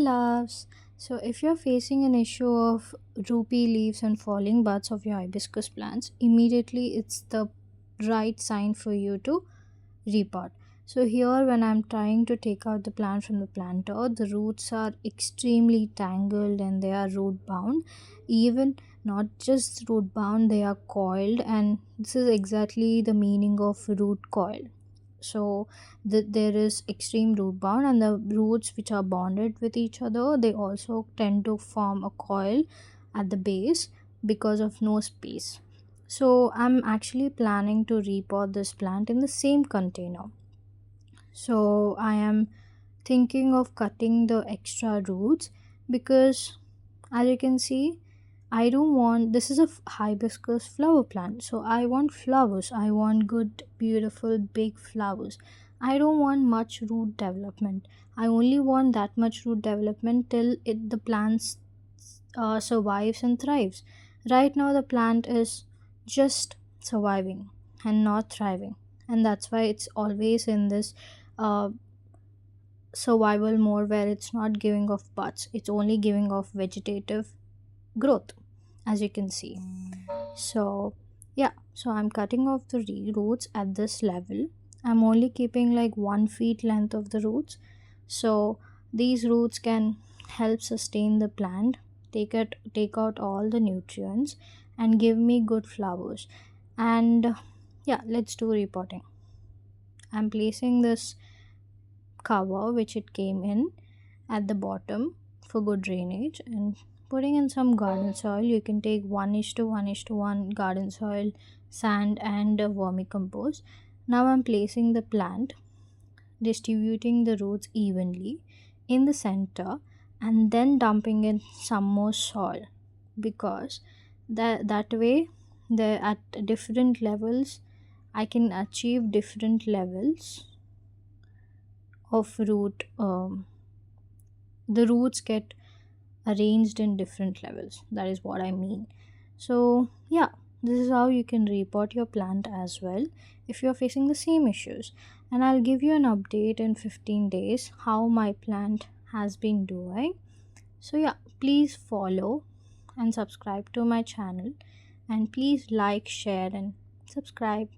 loves. So if you're facing an issue of droopy leaves and falling buds of your hibiscus plants, immediately it's the right sign for you to repot. So here when I'm trying to take out the plant from the planter, the roots are extremely tangled and they are root bound. Even not just root bound, they are coiled, and this is exactly the meaning of root coil. So there is extreme root bound, and the roots which are bonded with each other, they also tend to form a coil at the base because of no space. So I'm actually planning to repot this plant in the same container. So I am thinking of cutting the extra roots because, as you can see, I don't want, this is a hibiscus flower plant, so I want flowers. I want good, beautiful, big flowers. I don't want much root development. I only want that much root development till the plant survives and thrives. Right now, the plant is just surviving and not thriving, and that's why it's always in this uh, survival mode where it's not giving off buds, it's only giving off vegetative growth, as you can see. So yeah, so I'm cutting off the roots at this level. I'm only keeping like 1 feet length of the roots, so these roots can help sustain the plant, take out all the nutrients and give me good flowers. And yeah, let's do repotting. I'm placing this cover which it came in at the bottom for good drainage and putting in some garden soil. You can take 1:1:1 garden soil, sand and vermicompost. Now I'm placing the plant, distributing the roots evenly in the center, and then dumping in some more soil, because that way the at different levels I can achieve different levels of root. The roots get arranged in different levels, that is what I mean. So yeah, this is how you can repot your plant as well if you're facing the same issues, and I'll give you an update in 15 days how my plant has been doing. So yeah, please follow and subscribe to my channel, and please like, share and subscribe.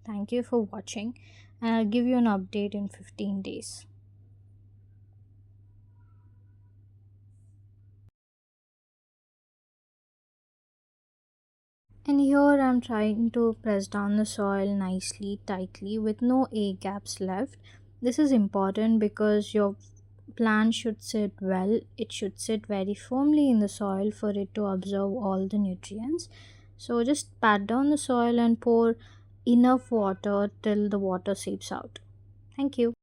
Thank you for watching, and I'll give you an update in 15 days. And here I'm trying to press down the soil nicely, tightly, with no air gaps left. This is important because your plant should sit well. It should sit very firmly in the soil for it to absorb all the nutrients. So just pat down the soil and pour enough water till the water seeps out. Thank you.